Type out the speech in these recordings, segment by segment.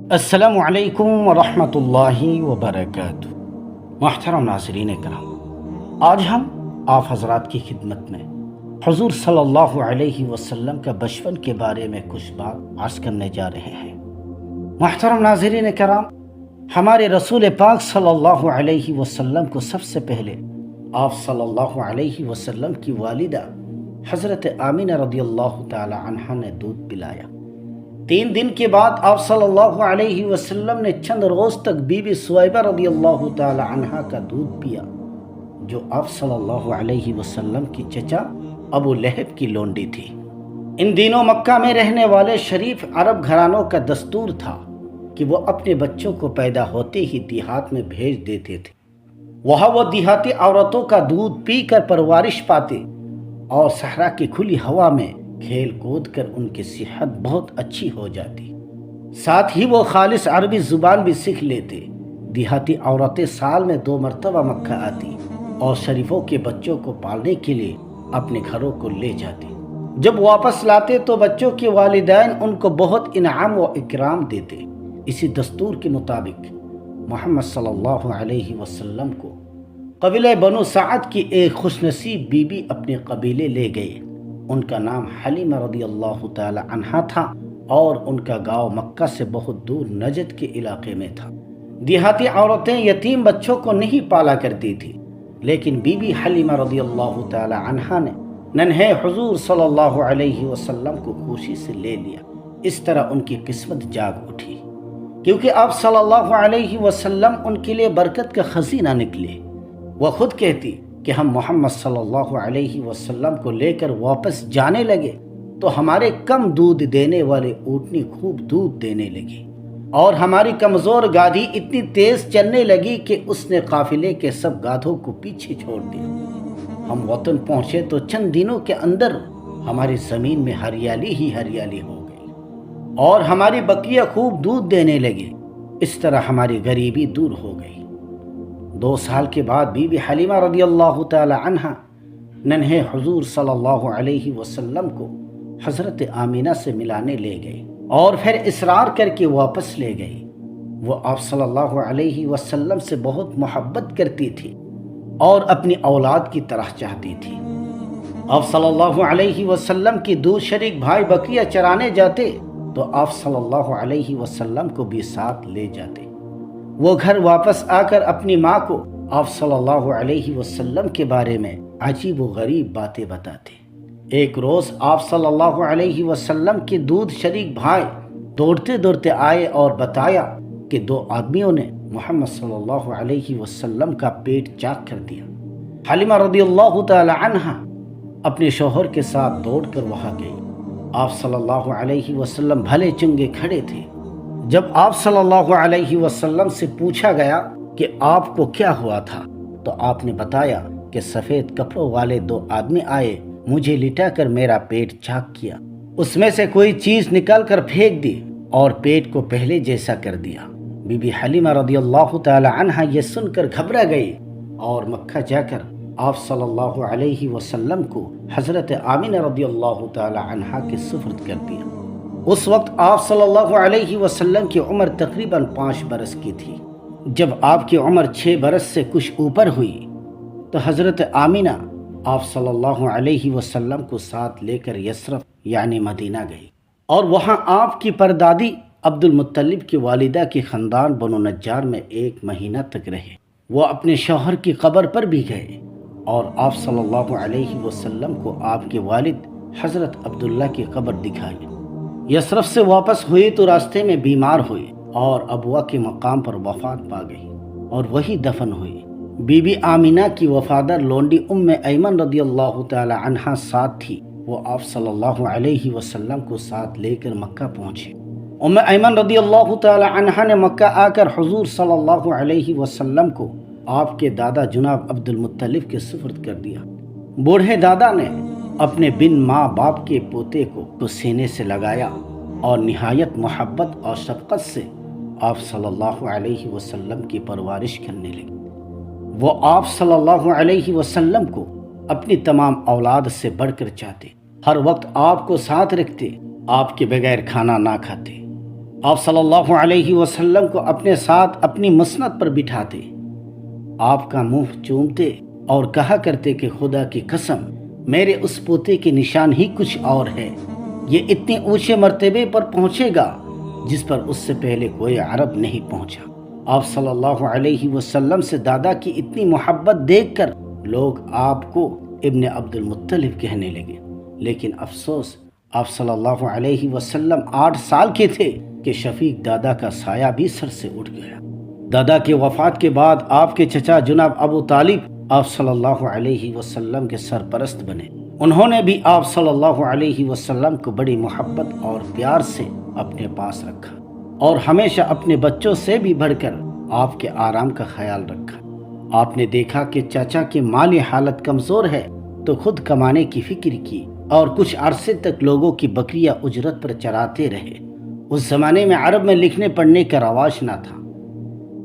السلام علیکم ورحمۃ اللہ وبرکاتہ۔ محترم ناظرین کرام، آج ہم آپ حضرات کی خدمت میں حضور صلی اللہ علیہ وسلم کا بچپن کے بارے میں کچھ بات عرض کرنے جا رہے ہیں۔ محترم ناظرین کرام، ہمارے رسول پاک صلی اللہ علیہ وسلم کو سب سے پہلے آپ صلی اللہ علیہ وسلم کی والدہ حضرت آمینہ رضی اللہ تعالی عنہا نے دودھ پلایا۔ 3 دن کے بعد آپ صلی اللہ علیہ وسلم نے چند روز تک بی بی سویبہ رضی اللہ تعالی عنہا کا دودھ پیا، جو آپ صلی اللہ علیہ وسلم کی چچا ابو لہب کی لونڈی تھی۔ ان دنوں مکہ میں رہنے والے شریف عرب گھرانوں کا دستور تھا کہ وہ اپنے بچوں کو پیدا ہوتے ہی دیہات میں بھیج دیتے تھے۔ وہاں وہ دیہاتی عورتوں کا دودھ پی کر پرورش پاتے اور صحرا کی کھلی ہوا میں کھیل کود کر ان کی صحت بہت اچھی ہو جاتی، ساتھ ہی وہ خالص عربی زبان بھی سیکھ لیتے۔ دیہاتی عورتیں سال میں 2 مرتبہ مکہ آتی اور شریفوں کے بچوں کو پالنے کے لیے اپنے گھروں کو لے جاتی۔ جب واپس لاتے تو بچوں کے والدین ان کو بہت انعام و اکرام دیتے۔ اسی دستور کے مطابق محمد صلی اللہ علیہ وسلم کو قبیلہ بنو سعد کی ایک خوش نصیب بی بی اپنے قبیلے لے گئے۔ ان کا نام حلیمہ رضی اللہ تعالی عنہا تھا اور ان کا گاؤں مکہ سے بہت دور نجد کے علاقے میں تھا۔ دیہاتی عورتیں یتیم بچوں کو نہیں پالا کرتی تھی، لیکن بی بی حلیمہ رضی اللہ تعالی عنہا نے ننھے حضور صلی اللہ علیہ وسلم کو خوشی سے لے لیا۔ اس طرح ان کی قسمت جاگ اٹھی، کیونکہ آپ صلی اللہ علیہ وسلم ان کے لیے برکت کا خزینہ نکلے۔ وہ خود کہتی کہ ہم محمد صلی اللہ علیہ وسلم کو لے کر واپس جانے لگے تو ہمارے کم دودھ دینے والے اونٹنی خوب دودھ دینے لگی، اور ہماری کمزور گادھی اتنی تیز چلنے لگی کہ اس نے قافلے کے سب گادھوں کو پیچھے چھوڑ دیا۔ ہم وطن پہنچے تو چند دنوں کے اندر ہماری زمین میں ہریالی ہی ہریالی ہو گئی اور ہماری بکریاں خوب دودھ دینے لگے۔ اس طرح ہماری غریبی دور ہو گئی۔ 2 سال کے بعد بی بی حلیمہ رضی اللہ تعالی عنہا ننھے حضور صلی اللہ علیہ وسلم کو حضرت آمینہ سے ملانے لے گئی اور پھر اصرار کر کے واپس لے گئی۔ وہ آپ صلی اللہ علیہ وسلم سے بہت محبت کرتی تھی اور اپنی اولاد کی طرح چاہتی تھی۔ آپ صلی اللہ علیہ وسلم کی دو شریک بھائی بکریاں چرانے جاتے تو آپ صلی اللہ علیہ وسلم کو بھی ساتھ لے جاتے۔ وہ گھر واپس آ کر اپنی ماں کو آپ صلی اللہ علیہ وسلم کے بارے میں عجیب و غریب باتیں بتاتے۔ ایک روز آپ صلی اللہ علیہ وسلم کے دودھ شریک بھائی دوڑتے دوڑتے آئے اور بتایا کہ 2 آدمیوں نے محمد صلی اللہ علیہ وسلم کا پیٹ چاک کر دیا۔ حلیمہ رضی اللہ تعالی عنہا اپنے شوہر کے ساتھ دوڑ کر وہاں گئی۔ آپ صلی اللہ علیہ وسلم بھلے چنگے کھڑے تھے۔ جب آپ صلی اللہ علیہ وسلم سے پوچھا گیا کہ آپ کو کیا ہوا تھا تو آپ نے بتایا کہ سفید کپڑوں والے 2 آدمی آئے، مجھے لٹا کر میرا پیٹ چاک کیا، اس میں سے کوئی چیز نکال کر پھینک دی اور پیٹ کو پہلے جیسا کر دیا۔ بی بی حلیمہ رضی اللہ تعالی عنہا یہ سن کر گھبرا گئی اور مکہ جا کر آپ صلی اللہ علیہ وسلم کو حضرت آمینہ رضی اللہ تعالی عنہا کے سپرد کر دیا۔ اس وقت آپ صلی اللہ علیہ وسلم کی عمر تقریباً 5 برس کی تھی۔ جب آپ کی عمر 6 برس سے کچھ اوپر ہوئی تو حضرت آمینہ آپ صلی اللہ علیہ وسلم کو ساتھ لے کر یثرب یعنی مدینہ گئی، اور وہاں آپ کی پردادی عبد المطلب کی والدہ کے خاندان بنو نجار میں 1 مہینہ تک رہے۔ وہ اپنے شوہر کی قبر پر بھی گئے اور آپ صلی اللہ علیہ وسلم کو آپ کے والد حضرت عبداللہ کی قبر دکھائی۔ یثرب سے واپس ہوئی تو راستے میں بیمار ہوئی اور ابوا کے مقام پر وفات پا گئی اور وہی دفن ہوئی۔ بی بی آمینہ کی وفادار لونڈی ایمن رضی اللہ تعالی عنہا ساتھ تھی۔ وہ آپ صلی اللہ علیہ وسلم کو ساتھ لے کر مکہ پہنچے۔ ایمن رضی اللہ تعالی عنہا نے مکہ آ کر حضور صلی اللہ علیہ وسلم کو آپ کے دادا جناب عبد المطلب کے سپرد کر دیا۔ بوڑھے دادا نے اپنے بن ماں باپ کے پوتے کو سینے سے لگایا اور نہایت محبت اور شفقت سے آپ صلی اللہ علیہ وسلم کی پرورش کرنے لگے۔ وہ آپ صلی اللہ علیہ وسلم کو اپنی تمام اولاد سے بڑھ کر چاہتے، ہر وقت آپ کو ساتھ رکھتے، آپ کے بغیر کھانا نہ کھاتے۔ آپ صلی اللہ علیہ وسلم کو اپنے ساتھ اپنی مسند پر بٹھاتے، آپ کا منہ چومتے اور کہا کرتے کہ خدا کی قسم میرے اس پوتے کی نشان ہی کچھ اور ہے، یہ اتنے اونچے مرتبے پر پہنچے گا جس پر اس سے پہلے کوئی عرب نہیں پہنچا۔ آپ صلی اللہ علیہ وسلم سے دادا کی اتنی محبت دیکھ کر لوگ آپ کو ابن عبد المطلب کہنے لگے، لیکن افسوس آپ صلی اللہ علیہ وسلم 8 سال کے تھے کہ شفیق دادا کا سایہ بھی سر سے اٹھ گیا۔ دادا کے وفات کے بعد آپ کے چچا جناب ابو طالب آپ صلی اللہ علیہ وسلم کے سرپرست بنے۔ انہوں نے بھی آپ صلی اللہ علیہ وسلم کو بڑی محبت اور پیار سے اپنے پاس رکھا اور ہمیشہ اپنے بچوں سے بھی بڑھ کر آپ کے آرام کا خیال رکھا۔ آپ نے دیکھا کہ چاچا کی مالی حالت کمزور ہے تو خود کمانے کی فکر کی اور کچھ عرصے تک لوگوں کی بکریاں اجرت پر چراتے رہے۔ اس زمانے میں عرب میں لکھنے پڑھنے کا رواج نہ تھا،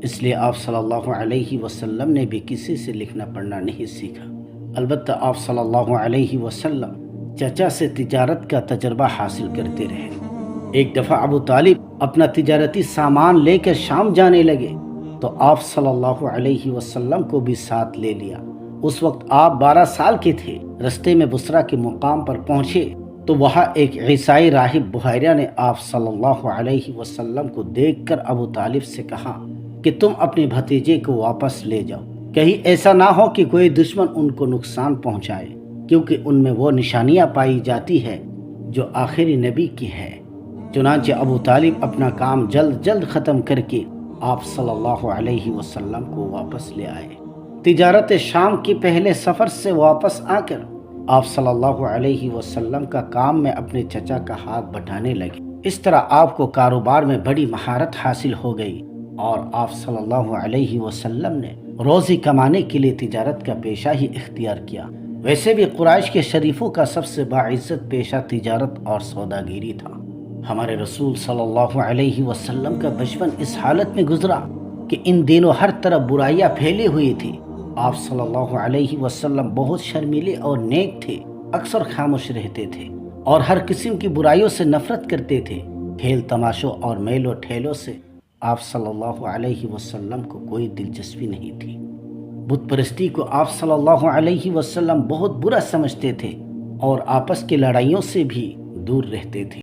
اس لیے آپ صلی اللہ علیہ وسلم نے بھی کسی سے لکھنا پڑھنا نہیں سیکھا۔ البتہ آپ صلی اللہ علیہ وسلم چچا سے تجارت کا تجربہ حاصل کرتے رہے۔ ایک دفعہ ابو طالب اپنا تجارتی سامان لے کر شام جانے لگے تو آپ صلی اللہ علیہ وسلم کو بھی ساتھ لے لیا۔ اس وقت آپ 12 سال کے تھے۔ رستے میں بصرہ کے مقام پر پہنچے تو وہاں ایک عیسائی راہب بحیرہ نے آپ صلی اللہ علیہ وسلم کو دیکھ کر ابو طالب سے کہا کہ تم اپنے بھتیجے کو واپس لے جاؤ، کہیں ایسا نہ ہو کہ کوئی دشمن ان کو نقصان پہنچائے، کیونکہ ان میں وہ نشانیاں پائی جاتی ہے جو آخری نبی کی ہے۔ چنانچہ ابو طالب اپنا کام جلد ختم کر کے آپ صلی اللہ علیہ وسلم کو واپس لے آئے۔ تجارت شام کے پہلے سفر سے واپس آ کر آپ صلی اللہ علیہ وسلم کا کام میں اپنے چچا کا ہاتھ بٹانے لگے۔ اس طرح آپ کو کاروبار میں بڑی مہارت حاصل ہو گئی اور آپ صلی اللہ علیہ وسلم نے روزی کمانے کے لیے تجارت کا پیشہ ہی اختیار کیا۔ ویسے بھی قریش کے شریفوں کا سب سے باعزت پیشہ تجارت اور سوداگری تھا۔ ہمارے رسول صلی اللہ علیہ وسلم کا بچپن اس حالت میں گزرا کہ ان دنوں ہر طرف برائیاں پھیلی ہوئی تھی۔ آپ صلی اللہ علیہ وسلم بہت شرمیلے اور نیک تھے، اکثر خاموش رہتے تھے اور ہر قسم کی برائیوں سے نفرت کرتے تھے۔ کھیل تماشوں اور میل و ٹھیلوں سے آپ صلی اللہ علیہ وسلم کو کوئی دلچسپی نہیں تھی۔ بت پرستی کو آپ صلی اللہ علیہ وسلم بہت برا سمجھتے تھے اور آپس کی لڑائیوں سے بھی دور رہتے تھے۔